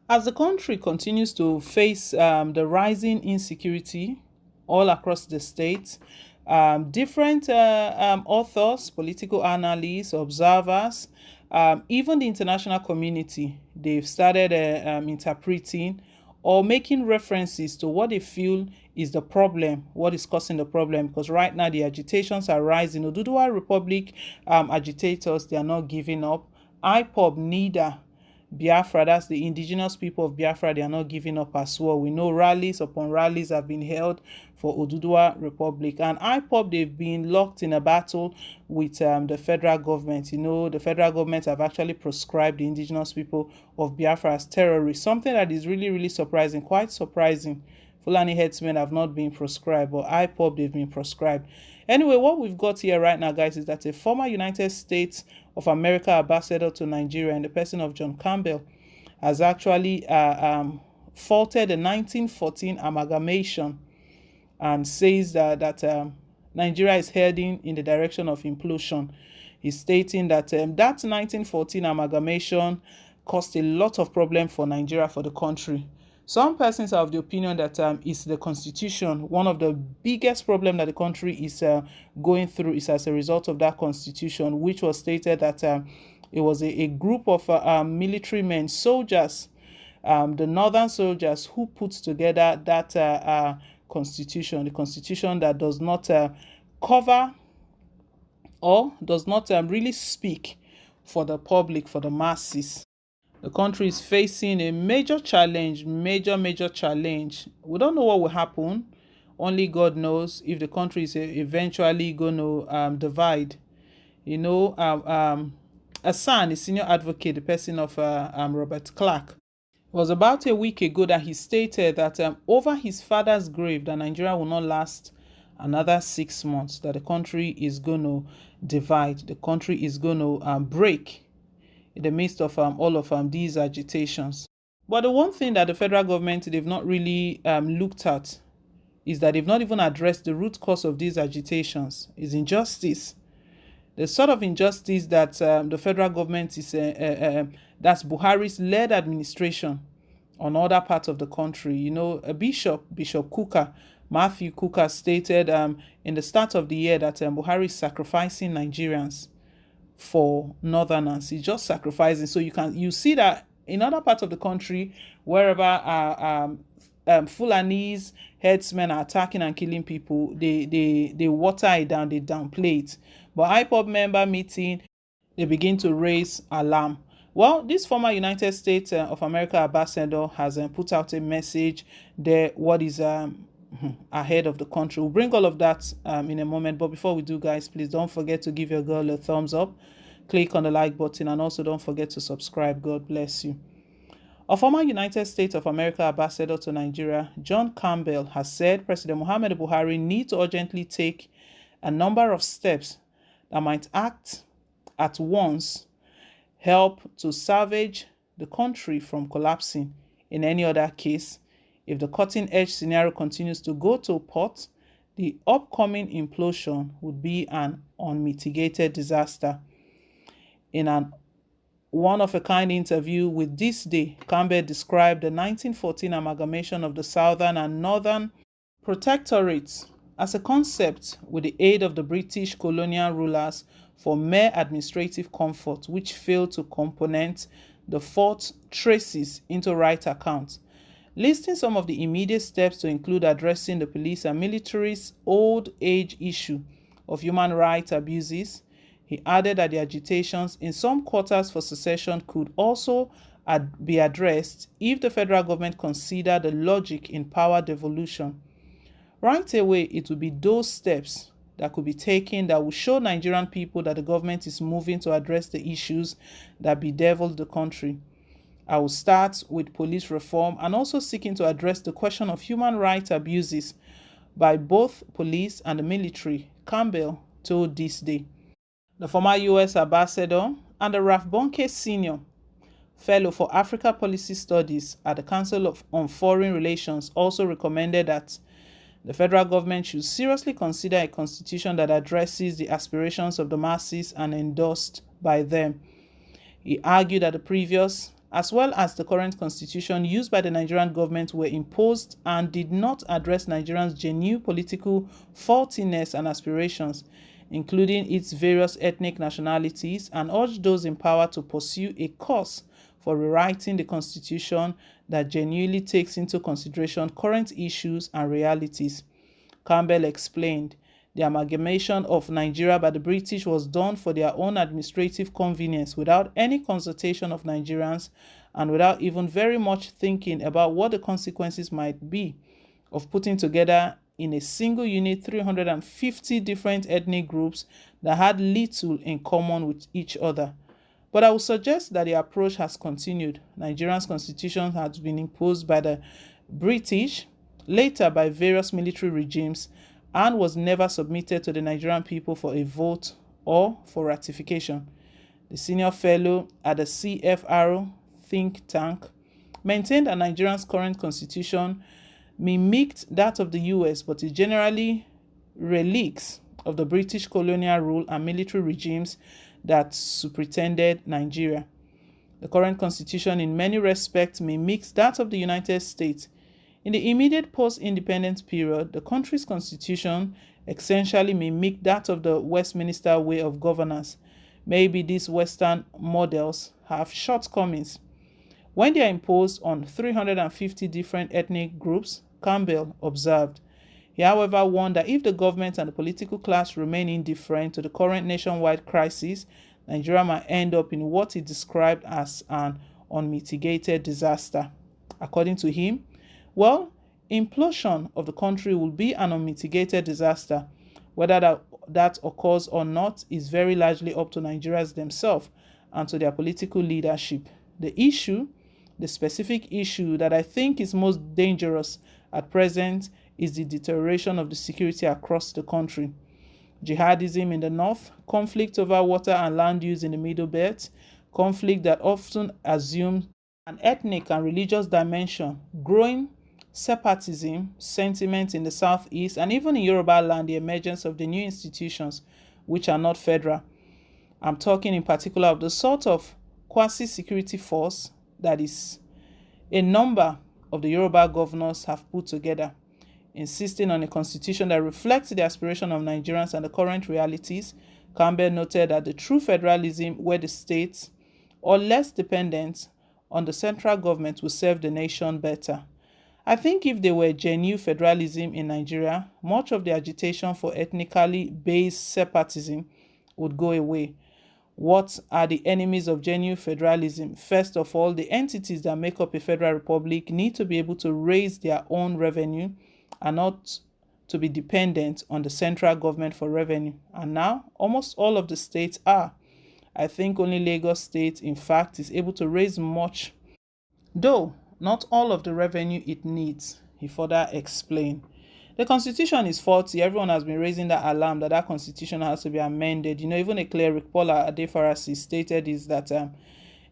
As the country continues to face the rising insecurity all across the state, different authors, political analysts, observers, even the international community, they've started interpreting or making references to what they feel is the problem, what is causing the problem. Because right now the agitations are rising. Oduduwa Republic agitators, they are not giving up. IPOB neither. Biafra, that's the indigenous people of Biafra, they are not giving up as well. We know rallies upon rallies have been held for Oduduwa Republic. And IPOB, they've been locked in a battle with the federal government. You know, the federal government have actually proscribed the indigenous people of Biafra as terrorists. Something that is really, really surprising, quite surprising. Fulani headsmen have not been proscribed, but IPOB, they've been proscribed. Anyway, what we've got here right now, guys, is that a former United States of America ambassador to Nigeria in the person of John Campbell has actually faulted the 1914 amalgamation and says that Nigeria is heading in the direction of implosion. He's stating that that 1914 amalgamation caused a lot of problem for Nigeria, for the country. Some persons are of the opinion that it's the constitution. One of the biggest problem that the country is going through is as a result of that constitution, which was stated that it was a group of military men, soldiers, the northern soldiers, who put together that constitution, the constitution that does not cover or does not really speak for the public, for the masses. The country is facing a major challenge, major challenge. We don't know what will happen. Only God knows if the country is eventually going to divide. You know, a son, a senior advocate, the person of Robert Clark, it was about a week ago that he stated that over his father's grave, that Nigeria will not last another 6 months, that the country is going to divide, the country is going to break in the midst of all of these agitations. But the one thing that the federal government, they've not really looked at is that they've not even addressed the root cause of these agitations, is injustice. The sort of injustice that the federal government is, that's Buhari's led administration on other parts of the country. You know, Bishop Kuka, Matthew Kuka, stated in the start of the year that Buhari is sacrificing Nigerians for northerners. He's just sacrificing. So you see that in other parts of the country, wherever Fulanese headsmen are attacking and killing people, they water it down, they downplay it. But IPOB member meeting, they begin to raise alarm. Well, this former United States of America ambassador has put out a message there, what is ahead of the country. We'll bring all of that in a moment. But before we do, guys, please don't forget to give your girl a thumbs up. Click on the like button and also don't forget to subscribe. God bless you. A former United States of America ambassador to Nigeria, John Campbell, has said President Muhammadu Buhari needs to urgently take a number of steps that might act at once help to salvage the country from collapsing. In any other case, if the cutting-edge scenario continues to go to pot, the upcoming implosion would be an unmitigated disaster. In an one-of-a-kind interview with This Day, Campbell described the 1914 amalgamation of the Southern and Northern Protectorates as a concept with the aid of the British colonial rulers for mere administrative comfort, which failed to component the fault traces into right account. Listing some of the immediate steps to include addressing the police and military's old age issue of human rights abuses, he added that the agitations in some quarters for secession could also be addressed if the federal government considered the logic in power devolution. Right away, it will be those steps that could be taken that will show Nigerian people that the government is moving to address the issues that bedeviled the country. I will start with police reform and also seeking to address the question of human rights abuses by both police and the military, Campbell told This Day. The former U.S. ambassador and the Ralph Bonke Sr. Fellow for Africa Policy Studies at the Council on Foreign Relations also recommended that the federal government should seriously consider a constitution that addresses the aspirations of the masses and endorsed by them. He argued that the previous as well as the current constitution used by the Nigerian government, were imposed and did not address Nigerians' genuine political faultiness and aspirations, including its various ethnic nationalities, and urged those in power to pursue a course for rewriting the constitution that genuinely takes into consideration current issues and realities. Campbell explained, the amalgamation of Nigeria by the British was done for their own administrative convenience without any consultation of Nigerians and without even very much thinking about what the consequences might be of putting together in a single unit 350 different ethnic groups that had little in common with each other. But I would suggest that the approach has continued. Nigeria's constitution has been imposed by the British, later by various military regimes, and was never submitted to the Nigerian people for a vote or for ratification. The senior fellow at the CFR think tank maintained that Nigeria's current constitution mimicked that of the US, but is generally relics of the British colonial rule and military regimes that superintended Nigeria. The current constitution in many respects mimics that of the United States. In the immediate post-independence period, the country's constitution essentially mimicked that of the Westminster way of governance. Maybe these Western models have shortcomings. When they are imposed on 350 different ethnic groups, Campbell observed. He, however, warned that if the government and the political class remain indifferent to the current nationwide crisis, Nigeria might end up in what he described as an unmitigated disaster. According to him, implosion of the country will be an unmitigated disaster. Whether that occurs or not is very largely up to Nigerians themselves and to their political leadership. The specific issue that I think is most dangerous at present is the deterioration of the security across the country. Jihadism in the north, conflict over water and land use in the Middle Belt, conflict that often assumes an ethnic and religious dimension, growing separatism sentiment in the southeast, and even in Yoruba land, the emergence of the new institutions which are not federal. I'm talking in particular of the sort of quasi-security force that is a number of the Yoruba governors have put together, insisting on a constitution that reflects the aspiration of Nigerians and the current realities. Campbell noted that the true federalism, where the states are less dependent on the central government, will serve the nation better. I think if there were genuine federalism in Nigeria, much of the agitation for ethnically based separatism would go away. What are the enemies of genuine federalism? First of all, the entities that make up a federal republic need to be able to raise their own revenue and not to be dependent on the central government for revenue. And now, almost all of the states are. I think only Lagos State, in fact, is able to raise much, though not all of the revenue it needs, he further explained. The constitution is faulty. Everyone has been raising that alarm that that constitution has to be amended. Even a cleric, Paula Adefarasi, stated is that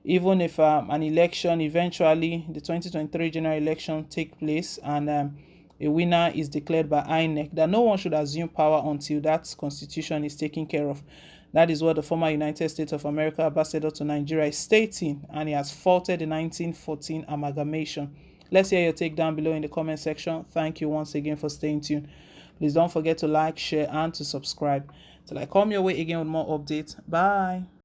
even if an election, eventually the 2023 general election take place and a winner is declared by INEC, that no one should assume power until that constitution is taken care of. That is what the former United States of America ambassador to Nigeria is stating, and he has faulted the 1914 amalgamation. Let's hear your take down below in the comment section. Thank you once again for staying tuned. Please don't forget to like, share, and to subscribe. Till I come your way again with more updates. Bye.